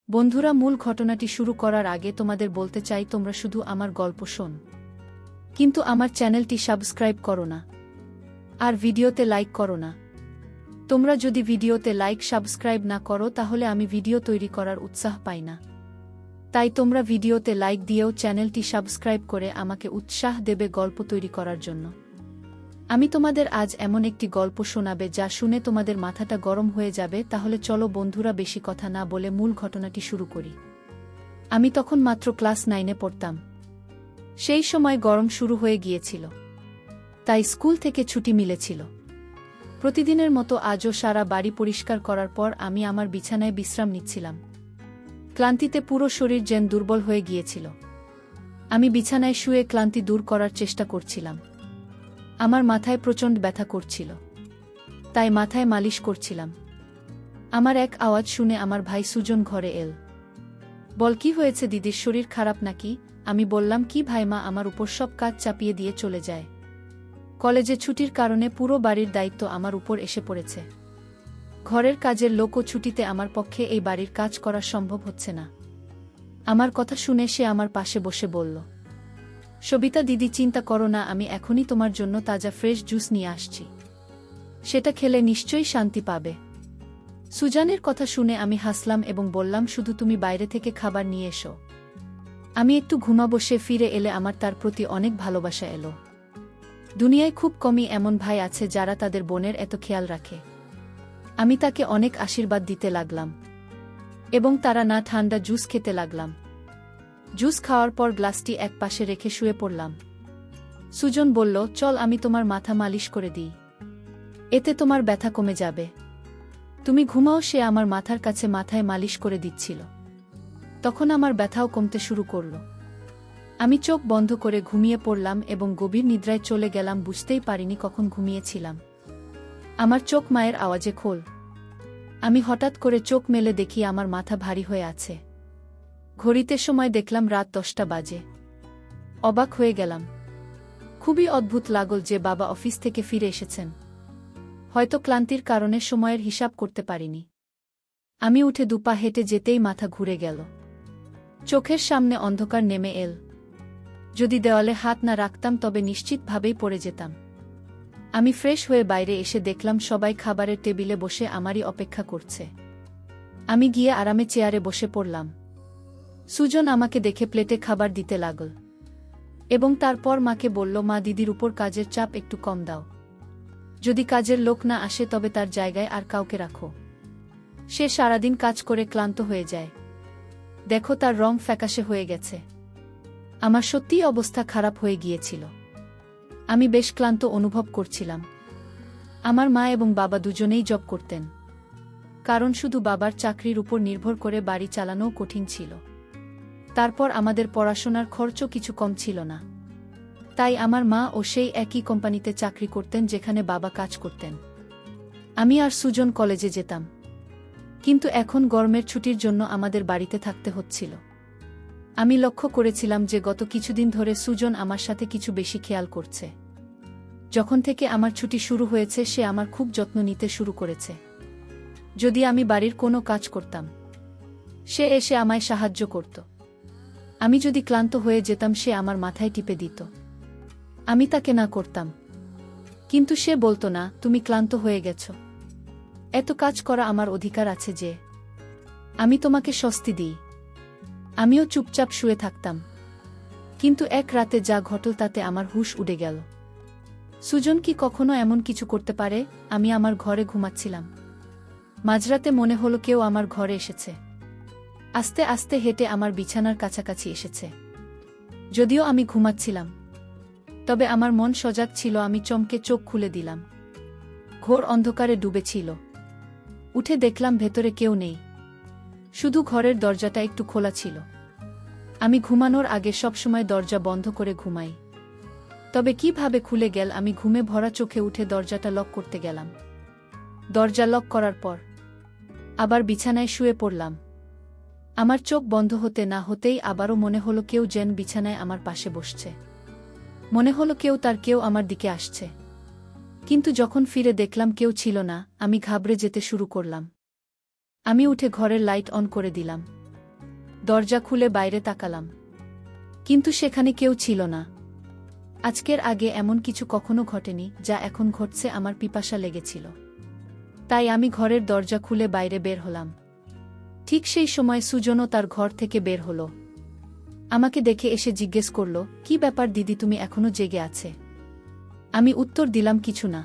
বন্ধুরা, মূল ঘটনাটি শুরু করার আগে তোমাদের বলতে চাই, তোমরা শুধু আমার গল্প শোন, কিন্তু আমার চ্যানেলটি সাবস্ক্রাইব করো না আর ভিডিওতে লাইক করো না। তোমরা যদি ভিডিওতে লাইক সাবস্ক্রাইব না করো তাহলে আমি ভিডিও তৈরি করার উৎসাহ পাই না। তাই তোমরা ভিডিওতে লাইক দিয়েও চ্যানেলটি সাবস্ক্রাইব করে আমাকে উৎসাহ দেবে গল্প তৈরি করার জন্য। আমি তোমাদের আজ এমন একটি গল্প শোনাবে যা শুনে তোমাদের মাথাটা গরম হয়ে যাবে। তাহলে চলো বন্ধুরা, বেশি কথা না বলে মূল ঘটনাটি শুরু করি। আমি তখন মাত্র ক্লাস 9-এ পড়তাম। সেই সময় গরম শুরু হয়ে গিয়েছিল, তাই স্কুল থেকে ছুটি মিলেছিল। প্রতিদিনের মতো আজও সারা বাড়ি পরিষ্কার করার পর আমি আমার বিছানায় বিশ্রাম নিচ্ছিলাম। ক্লান্তিতে পুরো শরীর যেন দুর্বল হয়ে গিয়েছিল। আমি বিছানায় শুয়ে ক্লান্তি দূর করার চেষ্টা করছিলাম। আমার মাথায় প্রচণ্ড ব্যথা করছিল, তাই মাথায় মালিশ করছিলাম। আমার এক আওয়াজ শুনে আমার ভাই সুজন ঘরে এল। বল, কি হয়েছে দিদির, শরীর খারাপ নাকি? আমি বললাম, কি ভাইমা আমার উপর সব কাজ চাপিয়ে দিয়ে চলে যায়। কলেজে ছুটির কারণে পুরো বাড়ির দায়িত্ব আমার উপর এসে পড়েছে। ঘরের কাজের লোকও ছুটিতে, আমার পক্ষে এই বাড়ির কাজ করা সম্ভব হচ্ছে না। আমার কথা শুনে সে আমার পাশে বসে বলল, সবিতা দিদি, চিন্তা করো না, আমি এখনই তোমার জন্য তাজা ফ্রেশ জুস নিয়ে আসছি। সেটা খেলে নিশ্চয়ই শান্তি পাবে। সুজানের কথা শুনে আমি হাসলাম এবং বললাম, শুধু তুমি বাইরে থেকে খাবার নিয়ে এসো, আমি একটু ঘুমাবো। সে ফিরে এলে আমার তার প্রতি অনেক ভালোবাসা এলো। দুনিয়ায় খুব কমই এমন ভাই আছে যারা তাদের বোনের এত খেয়াল রাখে। আমি তাকে অনেক আশীর্বাদ দিতে লাগলাম এবং তারা না ঠান্ডা জুস খেতে লাগলাম। জুস খাওয়ার পর গ্লাসটি এক পাশে রেখে শুয়ে পড়লাম। সুজন বলল, চল আমি তোমার মাথা মালিশ করে দিই, এতে তোমার ব্যথা কমে যাবে। তুমি ঘুমাও। সে আমার মাথার কাছে মাথায় মালিশ করে দিচ্ছিল। তখন আমার ব্যথাও কমতে শুরু করল। আমি চোখ বন্ধ করে ঘুমিয়ে পড়লাম এবং গভীর নিদ্রায় চলে গেলাম। বুঝতেই পারিনি কখন ঘুমিয়েছিলাম। আমার চোখ মায়ের আওয়াজে খোল। আমি হঠাৎ করে চোখ মেলে দেখি আমার মাথা ভারী হয়ে আছে। ঘড়িতে সময় দেখলাম রাত 10টা বাজে। অবাক হয়ে গেলাম। খুবই অদ্ভুত লাগল যে বাবা অফিস থেকে ফিরে এসেছেন। হয়তো ক্লান্তির কারণে সময়ের হিসাব করতে পারিনি। আমি উঠে দুপা হেঁটে যেতেই মাথা ঘুরে গেল। চোখের সামনে অন্ধকার নেমে এল। যদি দেওয়ালে হাত না রাখতাম তবে নিশ্চিতভাবেই পড়ে যেতাম। আমি ফ্রেশ হয়ে বাইরে এসে দেখলাম সবাই খাবারের টেবিলে বসে আমারই অপেক্ষা করছে। আমি গিয়ে আরামে চেয়ারে বসে পড়লাম। সুজন আমাকে দেখে প্লেটে খাবার দিতে লাগল এবং তারপর মাকে বলল, মা, দিদির উপর কাজের চাপ একটু কম দাও। যদি কাজের লোক না আসে তবে তার জায়গায় আর কাউকে রাখো। সে সারাদিন কাজ করে ক্লান্ত হয়ে যায়। দেখো, তার রং ফ্যাকাশে হয়ে গেছে। আমার সত্যিই অবস্থা খারাপ হয়ে গিয়েছিল। আমি বেশ ক্লান্ত অনুভব করছিলাম। আমার মা এবং বাবা দুজনেই জব করতেন, কারণ শুধু বাবার চাকরির উপর নির্ভর করে বাড়ি চালানোও কঠিন ছিল। তারপর আমাদের পড়াশোনার খরচও কিছু কম ছিল না। তাই আমার মা ও সেই একই কোম্পানিতে চাকরি করতেন যেখানে বাবা কাজ করতেন। আমি আর সুজন কলেজে যেতাম, কিন্তু এখন গরমের ছুটির জন্য আমাদের বাড়িতে থাকতে হচ্ছিল। আমি লক্ষ্য করেছিলাম যে গত কিছুদিন ধরে সুজন আমার সাথে কিছু বেশি খেয়াল করছে। যখন থেকে আমার ছুটি শুরু হয়েছে সে আমার খুব যত্ন নিতে শুরু করেছে। যদি আমি বাড়ির কোনো কাজ করতাম, সে এসে আমায় সাহায্য করত। আমি যদি ক্লান্ত হয়ে যেতাম সে আমার মাথায় টিপে দিত। আমি তাকে না করতাম, কিন্তু সে বলতো না, তুমি ক্লান্ত হয়ে গেছ, এত কাজ করা আমার অধিকার আছে যে আমি তোমাকে স্বস্তি দিই। আমিও চুপচাপ শুয়ে থাকতাম। কিন্তু এক রাতে যা ঘটল তাতে আমার হুঁশ উড়ে গেল। সুজন কি কখনো এমন কিছু করতে পারে? আমি আমার ঘরে ঘুমাচ্ছিলাম। মাঝরাতে মনে হলো কেউ আমার ঘরে এসেছে। আস্তে আস্তে হেঁটে আমার বিছানার কাছাকাছি এসেছে। যদিও আমি ঘুমাচ্ছিলাম, তবে আমার মন সজাগ ছিল। আমি চমকে চোখ খুলে দিলাম। ঘোর অন্ধকারে ডুবেছিল। উঠে দেখলাম ভেতরে কেউ নেই, শুধু ঘরের দরজাটা একটু খোলা ছিল। আমি ঘুমানোর আগে সবসময় দরজা বন্ধ করে ঘুমাই, তবে কিভাবে খুলে গেল? আমি ঘুমে ভরা চোখে উঠে দরজাটা লক করতে গেলাম। দরজা লক করার পর আবার বিছানায় শুয়ে পড়লাম। আমার চোখ বন্ধ হতে না হতেই আবারও মনে হলো কেউ যেন বিছানায় আমার পাশে বসছে। মনে হলো কেউ আমার দিকে আসছে। কিন্তু যখন ফিরে দেখলাম কেউ ছিল না, আমি ঘাবড়ে যেতে শুরু করলাম। আমি উঠে ঘরের লাইট অন করে দিলাম। দরজা খুলে বাইরে তাকালাম, কিন্তু সেখানে কেউ ছিল না। আজকের আগে এমন কিছু কখনো ঘটেনি, যা এখন ঘটছে। আমার পিপাসা লেগেছিল, তাই আমি ঘরের দরজা খুলে বাইরে বের হলাম। ঠিক সেই সময় সুজনও তার ঘর থেকে বের হলো। আমাকে দেখে এসে জিজ্ঞেস করল, কি ব্যাপার দিদি, তুমি এখনো জেগে আছে? আমি উত্তর দিলাম, কিছু না,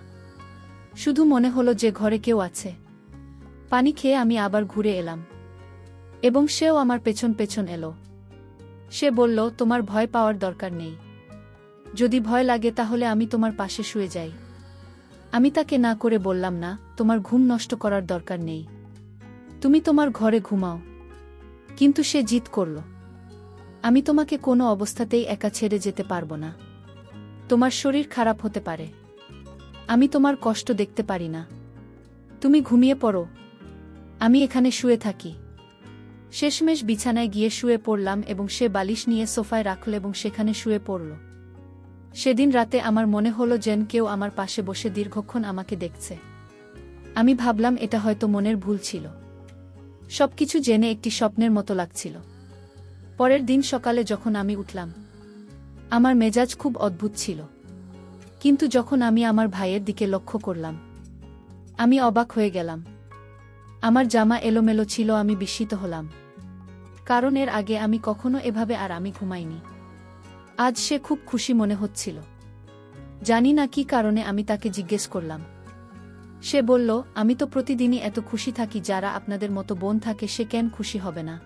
শুধু মনে হলো যে ঘরে কেউ আছে। পানি খেয়ে আমি আবার ঘুরে এলাম, এবং সেও আমার পেছন পেছন এলো। সে বলল, তোমার ভয় পাওয়ার দরকার নেই। যদি ভয় লাগে তাহলে আমি তোমার পাশে শুয়ে যাই। আমি তাকে না করে বললাম, না, তোমার ঘুম নষ্ট করার দরকার নেই, তুমি তোমার ঘরে ঘুমাও। কিন্তু সে জিদ করল, আমি তোমাকে কোনো অবস্থাতেই একা ছেড়ে যেতে পারবো না। তোমার শরীর খারাপ হতে পারে, আমি তোমার কষ্ট দেখতে পারি না। তুমি ঘুমিয়ে পড়ো, আমি এখানে শুয়ে থাকি। শেষমেশ বিছানায় গিয়ে শুয়ে পড়লাম এবং সে বালিশ নিয়ে সোফায় রাখল এবং সেখানে শুয়ে পড়ল। সেদিন রাতে আমার মনে হলো যেন কেউ আমার পাশে বসে দীর্ঘক্ষণ আমাকে দেখছে। আমি ভাবলাম এটা হয়তো মনের ভুল ছিল। সবকিছু জেনে একটি স্বপ্নের মতো লাগছিল। পরের দিন সকালে যখন আমি উঠলাম, আমার মেজাজ খুব অদ্ভুত ছিল। কিন্তু যখন আমি আমার ভাইয়ের দিকে লক্ষ্য করলাম, আমি অবাক হয়ে গেলাম। আমার জামা এলোমেলো ছিল। আমি বিস্মিত হলাম, কারণ এর আগে আমি কখনো এভাবে আর আমি ঘুমাইনি। আজ সে খুব খুশি মনে হচ্ছিল। জানি না কি কারণে। আমি তাকে জিজ্ঞেস করলাম। সে বলল, আমি তো প্রতিদিনই এত খুশি থাকি, যারা আপনাদের মতো বোন থাকে সে কেন খুশি হবে না?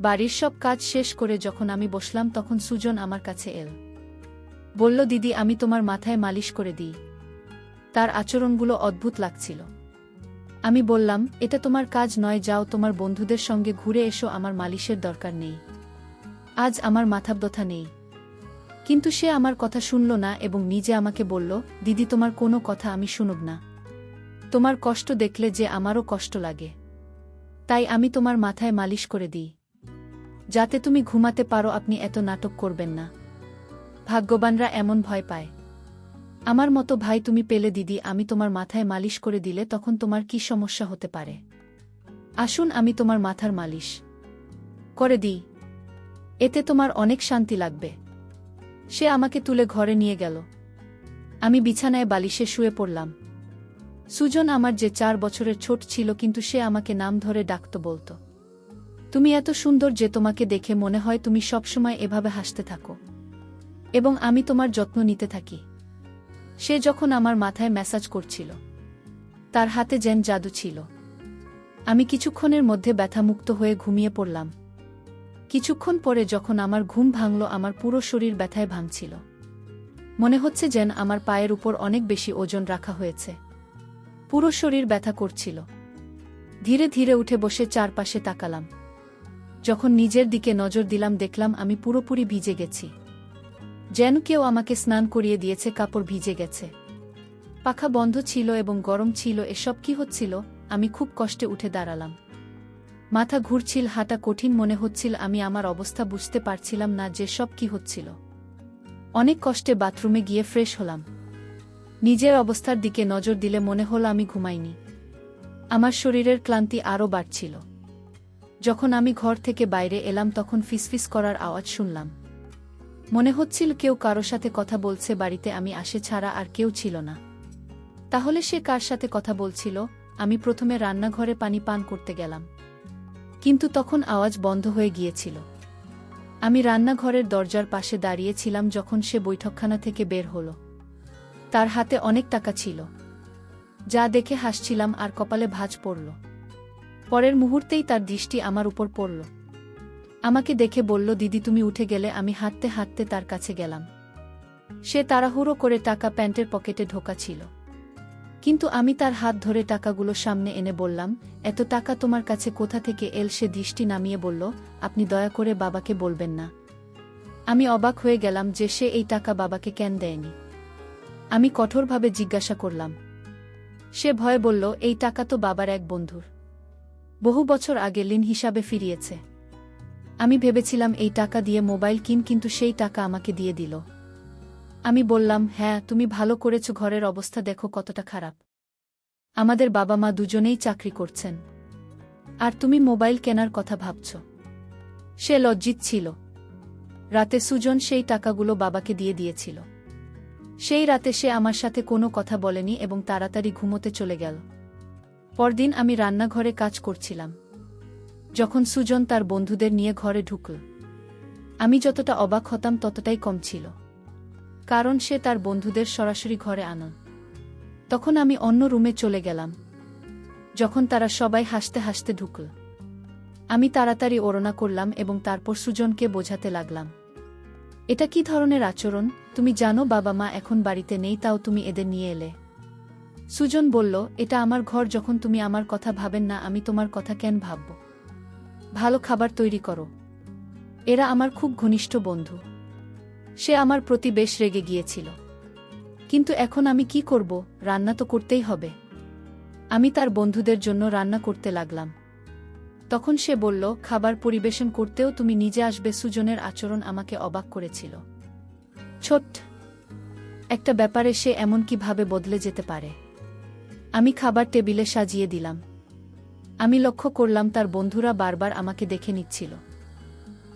বাড়ির সব কাজ শেষ করে যখন আমি বসলাম তখন সুজন আমার কাছে এল। বলল, দিদি, আমি তোমার মাথায় মালিশ করে দিই। তার আচরণগুলো অদ্ভুত লাগছিল। আমি বললাম, এটা তোমার কাজ নয়, যাও তোমার বন্ধুদের সঙ্গে ঘুরে এসো, আমার মালিশের দরকার নেই। আজ আমার মাথা ব্যথা নেই। কিন্তু সে আমার কথা শুনল না এবং নিজে আমাকে বলল, দিদি, তোমার কোনো কথা আমি শুনব না। তোমার কষ্ট দেখলে যে আমারও কষ্ট লাগে, তাই আমি তোমার মাথায় মালিশ করে দিই, যাতে তুমি ঘুমাতে পারো। আপনি এত নাটক করবেন না। ভাগ্যবানরা এমন ভয় পায়। আমার মতো ভাই তুমি পেলে দিদি। আমি তোমার মাথায় মালিশ করে দিলে তখন তোমার কি সমস্যা হতে পারে? আসুন, আমি তোমার মাথার মালিশ করে দিই, এতে তোমার অনেক শান্তি লাগবে। সে আমাকে তুলে ঘরে নিয়ে গেল। আমি বিছানায় বালিশে শুয়ে পড়লাম। সুজন আমার যে 4 বছরের ছোট ছিল, কিন্তু সে আমাকে নাম ধরে ডাকত, বলতো, তুমি এত সুন্দর যে তোমাকে দেখে মনে হয় তুমি সবসময় এভাবে হাসতে থাকো এবং আমি তোমার যত্ন নিতে থাকি। সে যখন আমার মাথায় ম্যাসাজ করছিল, তার হাতে যেন জাদু ছিল। আমি কিছুক্ষণের মধ্যে ব্যথামুক্ত হয়ে ঘুমিয়ে পড়লাম। কিছুক্ষণ পরে যখন আমার ঘুম ভাঙল, আমার পুরো শরীর ব্যথায় ভাঙছিল। মনে হচ্ছে যেন আমার পায়ের উপর অনেক বেশি ওজন রাখা হয়েছে। পুরো শরীর ব্যথা করছিল। ধীরে ধীরে উঠে বসে চারপাশে তাকালাম। যখন নিজের দিকে নজর দিলাম, দেখলাম আমি পুরোপুরি ভিজে গেছি। যেন কেউ আমাকে স্নান করিয়ে দিয়েছে। কাপড় ভিজে গেছে, পাখা বন্ধ ছিল এবং গরম ছিল। এসব কি হচ্ছিল? আমি খুব কষ্টে উঠে দাঁড়ালাম। মাথা ঘুরছিল, হাঁটা কঠিন মনে হচ্ছিল। আমি আমার অবস্থা বুঝতে পারছিলাম না যে সব কি হচ্ছিল। অনেক কষ্টে বাথরুমে গিয়ে ফ্রেশ হলাম। নিজের অবস্থার দিকে নজর দিলে মনে হলো আমি ঘুমাইনি। আমার শরীরের ক্লান্তি আরও বাড়ছিল। যখন আমি ঘর থেকে বাইরে এলাম তখন ফিসফিস করার আওয়াজ শুনলাম। মনে হচ্ছিল কেউ কারো সাথে কথা বলছে। বাড়িতে আমি আসে ছাড়া আর কেউ ছিল না। তাহলে সে কার সাথে কথা বলছিল? আমি প্রথমে রান্নাঘরে পানি পান করতে গেলাম, কিন্তু তখন আওয়াজ বন্ধ হয়ে গিয়েছিল। আমি রান্নাঘরের দরজার পাশে দাঁড়িয়েছিলাম যখন সে বৈঠকখানা থেকে বের হলো। তার হাতে অনেক টাকা ছিল, যা দেখে হাসছিলাম আর কপালে ভাঁজ পড়ল। পরের মুহূর্তেই তার দৃষ্টি আমার উপর পড়ল। আমাকে দেখে বলল, দিদি, তুমি উঠে গেলে? আমি হাঁটতে হাঁটতে তার কাছে গেলাম। সে তাড়াহুড়ো করে টাকা প্যান্টের পকেটে ঢোকা ছিল, কিন্তু আমি তার হাত ধরে টাকাগুলো সামনে এনে বললাম, এত টাকা তোমার কাছে কোথা থেকে এল? সে দৃষ্টি নামিয়ে বলল, আপনি দয়া করে বাবাকে বলবেন না। আমি অবাক হয়ে গেলাম যে সে এই টাকা বাবাকে কেন দেয়নি। আমি কঠোরভাবে জিজ্ঞাসা করলাম। সে ভয়ে বলল, এই টাকা তো বাবার এক বন্ধুর, বহু বছর আগে ঋণ হিসাবে ফিরিয়েছে। আমি ভেবেছিলাম এই টাকা দিয়ে মোবাইল কিন, কিন্তু সেই টাকা আমাকে দিয়ে দিল। আমি বললাম, হ্যাঁ, তুমি ভালো করেছ। ঘরের অবস্থা দেখো কতটা খারাপ। আমাদের বাবা মা দুজনেই চাকরি করছেন, আর তুমি মোবাইল কেনার কথা ভাবছ। সে লজ্জিত ছিল। রাতে সুজন সেই টাকাগুলো বাবাকে দিয়ে দিয়েছিল। সেই রাতে সে আমার সাথে কোনো কথা বলেনি এবং তাড়াতাড়ি ঘুমোতে চলে গেল। পরদিন আমি রান্নাঘরে কাজ করছিলাম, যখন সুজন তার বন্ধুদের নিয়ে ঘরে ঢুকল। আমি যতটা অবাক হতাম ততটাই কম ছিল, কারণ সে তার বন্ধুদের সরাসরি ঘরে আনল। তখন আমি অন্য রুমে চলে গেলাম। যখন তারা সবাই হাসতে হাসতে ঢুকল, আমি তাড়াতাড়ি ওড়না করলাম এবং তারপর সুজনকে বোঝাতে লাগলাম, এটা কি ধরনের আচরণ? তুমি জানো বাবা মা এখন বাড়িতে নেই, তাও তুমি এদের নিয়ে এলে। সুজন বলল, এটা আমার ঘর, যখন তুমি আমার কথা ভাবেন না আমি তোমার কথা কেন ভাবব? ভালো খাবার তৈরি করো। এরা আমার খুব ঘনিষ্ঠ বন্ধু। সে আমার প্রতি বেশ রেগে গিয়েছিল, কিন্তু এখন আমি কি করব? রান্না তো করতেই হবে। আমি তার বন্ধুদের জন্য রান্না করতে লাগলাম। তখন সে বলল, খাবার পরিবেশন করতেও তুমি নিজে আসবে? সুজনের আচরণ আমাকে অবাক করেছিল। ছোট্ট একটা ব্যাপারে সে এমন কিভাবে বদলে যেতে পারে। আমি খাবার টেবিলে সাজিয়ে দিলাম। আমি লক্ষ্য করলাম তার বন্ধুরা বারবার আমাকে দেখে নিচ্ছিল।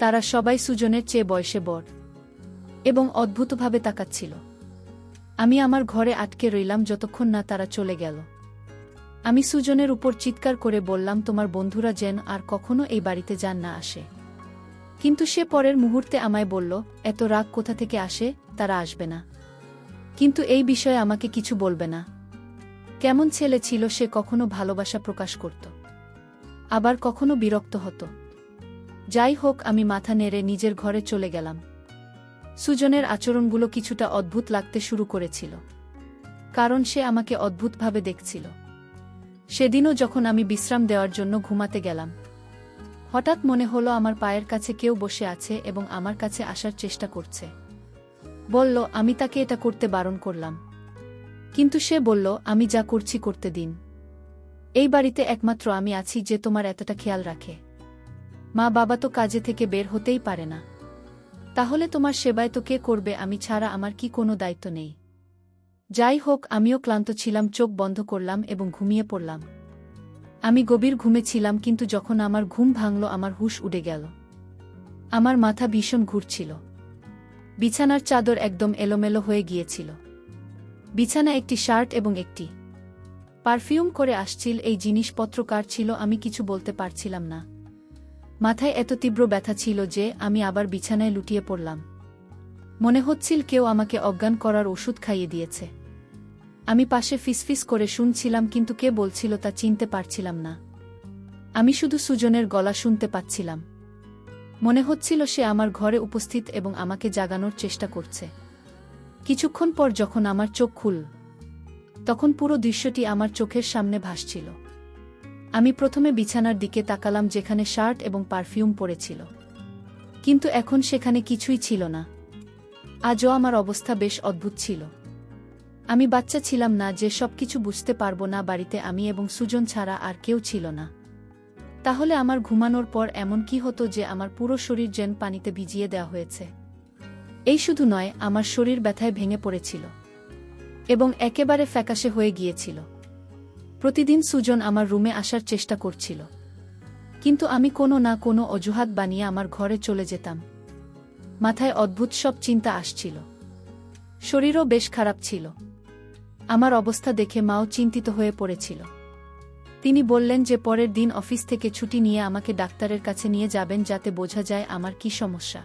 তারা সবাই সুজনের চেয়ে বয়সে বড় এবং অদ্ভুতভাবে তাকাচ্ছিল। আমি আমার ঘরে আটকে রইলাম যতক্ষণ না তারা চলে গেল। আমি সুজনের উপর চিৎকার করে বললাম, তোমার বন্ধুরা যেন আর কখনো এই বাড়িতে যান না আসে। কিন্তু সে পরের মুহূর্তে আমায় বলল, এত রাগ কোথা থেকে আসে? তারা আসবে না, কিন্তু এই বিষয়ে আমাকে কিছু বলবে না। কেমন ছেলে ছিল সে! কখনো ভালোবাসা প্রকাশ করত, আবার কখনো বিরক্ত হতো। যাই হোক, আমি মাথা নেড়ে নিজের ঘরে চলে গেলাম। সুজনের আচরণগুলো কিছুটা অদ্ভুত লাগতে শুরু করেছিল, কারণ সে আমাকে অদ্ভুতভাবে দেখছিল। সেদিনও যখন আমি বিশ্রাম দেওয়ার জন্য ঘুমাতে গেলাম, হঠাৎ মনে হলো আমার পায়ের কাছে কেউ বসে আছে এবং আমার কাছে আসার চেষ্টা করছে। বলল, আমি তাকে এটা করতে বারণ করলাম, কিন্তু সে বলল, আমি যা করছি করতে দিন। এই বাড়িতে একমাত্র আমি আছি যে তোমার এতটা খেয়াল রাখে। মা বাবা তো কাজে থেকে বের হতেই পারে না, তাহলে তোমার সেবায় তো কে করবে? আমি ছাড়া আমার কি কোনো দায়িত্ব নেই? যাই হোক, আমিও ক্লান্ত ছিলাম। চোখ বন্ধ করলাম এবং ঘুমিয়ে পড়লাম। আমি গভীর ঘুমে ছিলাম, কিন্তু যখন আমার ঘুম ভাঙল আমার হুঁশ উড়ে গেল। আমার মাথা ভীষণ ঘুরছিল। বিছানার চাদর একদম এলোমেলো হয়ে গিয়েছিল। বিছানা একটি শার্ট এবং একটি পারফিউম করে আসছিল। এই জিনিসপত্র কার ছিল আমি কিছু বলতে পারছিলাম না। মাথায় এত তীব্র ব্যথা ছিল যে আমি আবার বিছানায় লুটিয়ে পড়লাম। মনে হচ্ছিল কেউ আমাকে অজ্ঞান করার ওষুধ খাইয়ে দিয়েছে। আমি পাশে ফিসফিস করে শুনছিলাম, কিন্তু কে বলছিল তা চিনতে পারছিলাম না। আমি শুধু সুজনের গলা শুনতে পাচ্ছিলাম। মনে হচ্ছিল সে আমার ঘরে উপস্থিত এবং আমাকে জাগানোর চেষ্টা করছে। কিছুক্ষণ পর যখন আমার চোখ খুলল, তখন পুরো দৃশ্যটি আমার চোখের সামনে ভাসছিল। আমি প্রথমে বিছানার দিকে তাকালাম যেখানে শার্ট এবং পারফিউম পড়েছিল, কিন্তু এখন সেখানে কিছুই ছিল না। আজও আমার অবস্থা বেশ অদ্ভুত ছিল। আমি বাচ্চা ছিলাম না যে সবকিছু বুঝতে পারবো না। বাড়িতে আমি এবং সুজন ছাড়া আর কেউ ছিল না। তাহলে আমার ঘুমানোর পর এমন কি হতো যে আমার পুরো শরীর যেন পানিতে ভিজিয়ে দেওয়া হয়েছে? এই শুধু নয়, আমার শরীর ব্যথায় ভেঙে পড়েছিল এবং একেবারে ফ্যাকাশে হয়ে গিয়েছিল। প্রতিদিন সুজন আমার রুমে আসার চেষ্টা করছিল, কিন্তু আমি কোনো না কোনো অজুহাত বানিয়ে আমার ঘরে চলে যেতাম। মাথায় অদ্ভুত সব চিন্তা আসছিল। শরীরও বেশ খারাপ ছিল। আমার অবস্থা দেখে মাও চিন্তিত হয়ে পড়েছিল। তিনি বললেন যে পরের দিন অফিস থেকে ছুটি নিয়ে আমাকে ডাক্তারের কাছে নিয়ে যাবেন, যাতে বোঝা যায় আমার কি সমস্যা।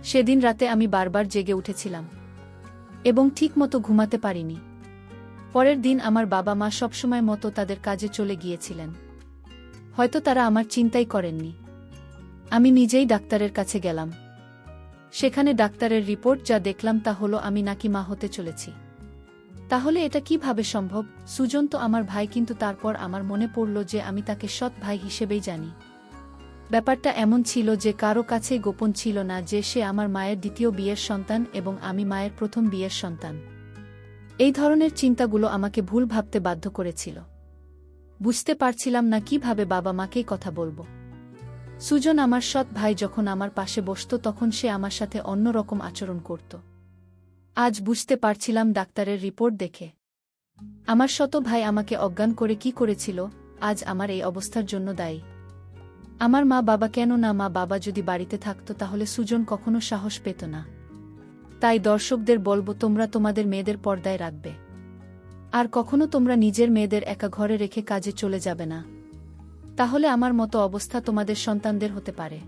সেদিন রাতে আমি বারবার জেগে উঠেছিলাম এবং ঠিকমতো ঘুমাতে পারিনি। পরের দিন আমার বাবা মা সবসময় মতো তাদের কাজে চলে গিয়েছিলেন। হয়তো তারা আমার চিন্তাই করেননি। আমি নিজেই ডাক্তারের কাছে গেলাম। সেখানে ডাক্তারের রিপোর্ট যা দেখলাম তা হলো আমি নাকি মা হতে চলেছি। তাহলে এটা কিভাবে সম্ভব? সুজন তো আমার ভাই, কিন্তু তারপর আমার মনে পড়ল যে আমি তাকে সৎ ভাই হিসেবেই জানি। ব্যাপারটা এমন ছিল যে কারো কাছেই গোপন ছিল না যে সে আমার মায়ের দ্বিতীয় বিয়ের সন্তান এবং আমি মায়ের প্রথম বিয়ের সন্তান। এই ধরনের চিন্তাগুলো আমাকে ভুল ভাবতে বাধ্য করেছিল। বুঝতে পারছিলাম না কিভাবে বাবা মাকেই কথা বলবো। সুজন আমার সৎ ভাই যখন আমার পাশে বসত তখন সে আমার সাথে অন্য রকম আচরণ করত। আজ বুঝতে পারছিলাম ডাক্তারের রিপোর্ট দেখে আমার সৎ ভাই আমাকে অজ্ঞান করে কি করেছিল, আজ আমার এই অবস্থার জন্য দায়ী। আমার মা বাবা কেন না, মা বাবা যদি বাড়িতে থাকতো তাহলে সুজন কখনো সাহস পেত না। তাই দর্শকদের বলবো, তোমরা তোমাদের মেয়েদের পর্দায় রাখবে। আর কখনো তোমরা নিজের মেয়েদের একা ঘরে রেখে কাজে চলে যাবে না, তাহলে আমার মতো অবস্থা তোমাদের সন্তানদের হতে পারে।